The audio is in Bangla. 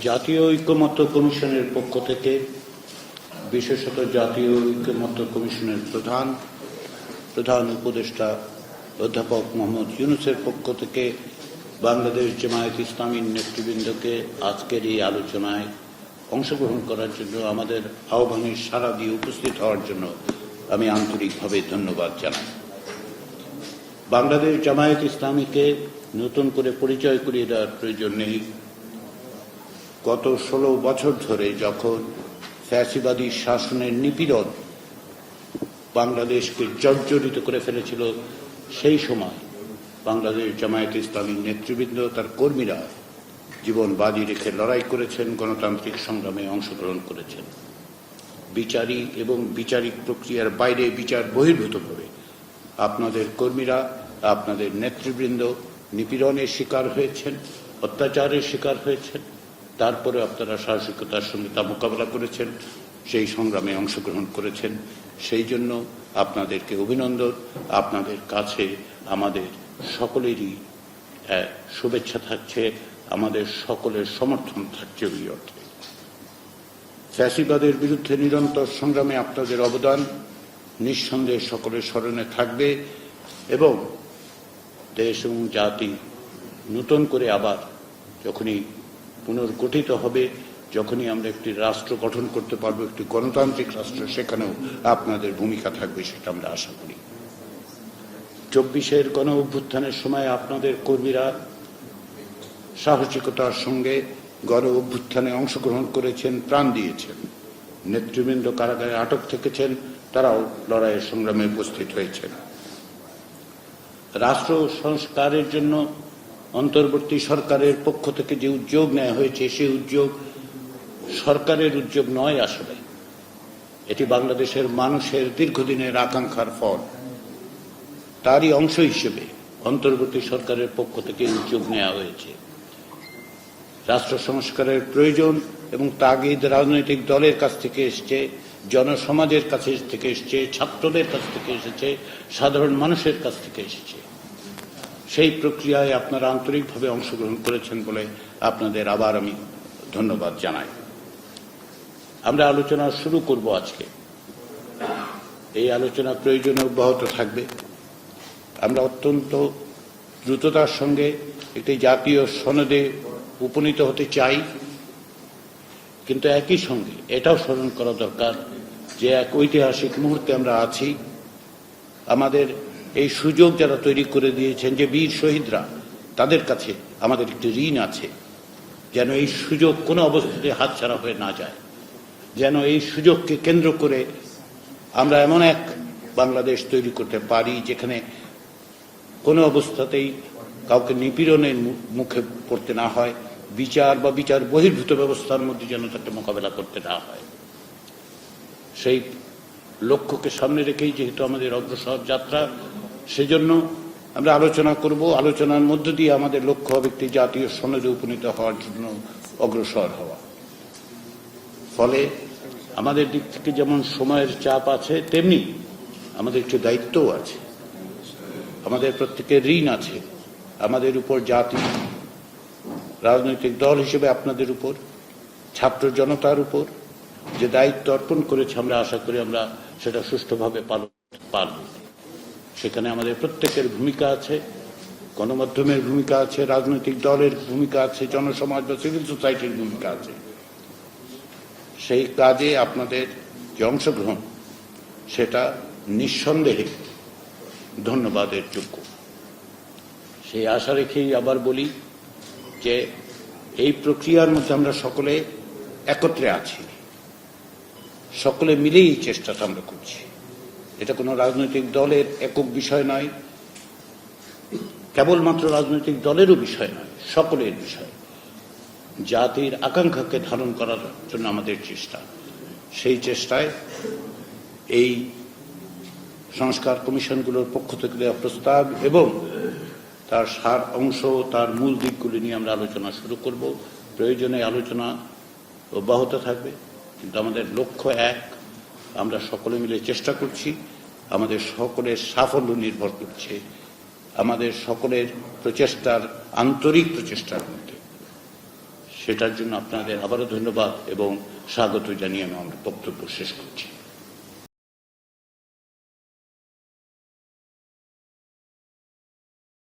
জাতীয় ঐকমত্য কমিশনের পক্ষ থেকে, বিশেষত জাতীয় ঐকমত্য কমিশনের প্রধান উপদেষ্টা অধ্যাপক মোহাম্মদ ইউনূসের পক্ষ থেকে বাংলাদেশ জামায়াতে ইসলামীর নেতৃবৃন্দকে আজকের এই আলোচনায় অংশগ্রহণ করার জন্য, আমাদের আহ্বানে সাড়া দিয়ে উপস্থিত হওয়ার জন্য আমি আন্তরিকভাবে ধন্যবাদ জানাই। বাংলাদেশ জামায়াতে ইসলামীকে নতুন করে পরিচয় করিয়ে দেওয়ার প্রয়োজন নেই। গত 16 বছর ধরে যখন ফ্যাসিবাদী শাসনের নিপীড়ন বাংলাদেশকে জর্জরিত করে ফেলেছিল, সেই সময় বাংলাদেশ জামায়াতে ইসলামীর নেতৃবৃন্দ, তার কর্মীরা জীবন বাজি রেখে লড়াই করেছেন, গণতান্ত্রিক সংগ্রামে অংশগ্রহণ করেছেন। বিচারিক এবং বিচারিক প্রক্রিয়ার বাইরে, বিচার বহির্ভূতভাবে আপনাদের কর্মীরা, আপনাদের নেতৃবৃন্দ নিপীড়নের শিকার হয়েছেন, অত্যাচারের শিকার হয়েছেন। তারপরে আপনারা সাহসিকতার সঙ্গে তা মোকাবেলা করেছেন, সেই সংগ্রামে অংশগ্রহণ করেছেন। সেই জন্য আপনাদেরকে অভিনন্দন। আপনাদের কাছে আমাদের সকলেরই শুভেচ্ছা থাকছে, আমাদের সকলের সমর্থন থাকছে। ওই অর্থে ফ্যাসিবাদের বিরুদ্ধে নিরন্তর সংগ্রামে আপনাদের অবদান নিঃসন্দেহে সকলের স্মরণে থাকবে এবং দেশ এবং জাতি নতুন করে আবার যখনই পুনর্গঠিত হবে, যখনই আমরা একটি রাষ্ট্র গঠন করতে পারবো, একটি গণতান্ত্রিক রাষ্ট্র, সেখানেও আপনাদের ভূমিকা থাকবে, সেটা আমরা আশা করি। 24-এর গণ অভ্যুত্থানের সময় আপনাদের কর্মীরা সাহসিকতার সঙ্গে গণ অভ্যুত্থানে অংশগ্রহণ করেছেন, প্রাণ দিয়েছেন। নেতৃবৃন্দ কারাগারে আটক থেকেছেন, তারাও লড়াইয়ের সংগ্রামে উপস্থিত হয়েছেন। রাষ্ট্র সংস্কারের জন্য অন্তর্বর্তী সরকারের পক্ষ থেকে যে উদ্যোগ নেওয়া হয়েছে, সেই উদ্যোগ সরকারের উদ্যোগ নয়, আসলে এটি বাংলাদেশের মানুষের দীর্ঘদিনের আকাঙ্ক্ষার ফল। তারই অংশ হিসেবে অন্তর্বর্তী সরকারের পক্ষ থেকে উদ্যোগ নেওয়া হয়েছে। রাষ্ট্র সংস্কারের প্রয়োজন এবং তাগিদ রাজনৈতিক দলের কাছ থেকে এসছে, জনসমাজের কাছে থেকে এসছে, ছাত্রদের কাছ থেকে এসেছে, সাধারণ মানুষের কাছ থেকে এসেছে। সেই প্রক্রিয়ায় আপনারা আন্তরিকভাবে অংশগ্রহণ করেছেন বলে আপনাদের আবার আমি ধন্যবাদ জানাই। আমরা আলোচনা শুরু করব আজকে। এই আলোচনা প্রয়োজনে অব্যাহত থাকবে। আমরা অত্যন্ত দ্রুততার সঙ্গে একটি জাতীয় সনদে উপনীত হতে চাই, কিন্তু একই সঙ্গে এটাও স্মরণ করা দরকার যে এক ঐতিহাসিক মুহূর্তে আমরা আছি। আমাদের এই সুযোগ যারা তৈরি করে দিয়েছেন, যে বীর শহীদরা, তাদের কাছে আমাদের একটি ঋণ আছে, যেন এই সুযোগ কোনো অবস্থাতে হাতছাড়া হয়ে না যায়, যেন এই সুযোগকে কেন্দ্র করে আমরা এমন এক বাংলাদেশ তৈরি করতে পারি যেখানে কোনো অবস্থাতেই কাউকে নিপীড়নের মুখে পড়তে না হয়, বিচার বা বিচার বহির্ভূত ব্যবস্থার মধ্যে যেন তাকে মোকাবেলা করতে না হয়। সেই লক্ষ্যকে সামনে রেখেই যেহেতু আমাদের অগ্রসর যাত্রা, সেজন্য আমরা আলোচনা করব। আলোচনার মধ্য দিয়ে আমাদের লক্ষ্য হবে একটি জাতীয় সনদে উপনীত হওয়ার জন্য অগ্রসর হওয়া। ফলে আমাদের দিক থেকে যেমন সময়ের চাপ আছে, তেমনি আমাদের একটি দায়িত্বও আছে, আমাদের প্রত্যেকের ঋণ আছে। আমাদের উপর জাতি, রাজনৈতিক দল হিসেবে আপনাদের উপর, ছাত্র জনতার উপর যে দায়িত্ব অর্পণ করেছে, আমরা আশা করি আমরা সেটা সুষ্ঠুভাবে পালন করতে পারব। সেখানে আমাদের প্রত্যেকের ভূমিকা আছে, গণমাধ্যমের ভূমিকা আছে, রাজনৈতিক দলের ভূমিকা আছে, জনসমাজ বা সিভিল সোসাইটির ভূমিকা আছে। সেই কাজে আপনাদের যে অংশগ্রহণ, সেটা নিঃসন্দেহে ধন্যবাদের যোগ্য। সেই আশা রেখেই আবার বলি যে এই প্রক্রিয়ার মধ্যে আমরা সকলে একত্রে আছি, সকলে মিলেই এই চেষ্টাটা আমরা করছি। এটা কোনো রাজনৈতিক দলের একক বিষয় নয়, কেবলমাত্র রাজনৈতিক দলেরও বিষয় নয়, সকলের বিষয়। জাতির আকাঙ্ক্ষাকে ধারণ করার জন্য আমাদের চেষ্টা। সেই চেষ্টায় এই সংস্কার কমিশনগুলোর পক্ষ থেকে দেওয়া প্রস্তাব এবং তার সার অংশ, তার মূল দিকগুলি নিয়ে আমরা আলোচনা শুরু করব। প্রয়োজনে আলোচনা অব্যাহত থাকবে, কিন্তু আমাদের লক্ষ্য এক। আমরা সকলে মিলে চেষ্টা করছি। আমাদের সকলের সাফল্য নির্ভর করছে আমাদের সকলের প্রচেষ্টার, আন্তরিক প্রচেষ্টার মধ্যে। সেটার জন্য আপনাদের আবারও ধন্যবাদ এবং স্বাগত জানিয়ে আমি আমার বক্তব্য শেষ করছি।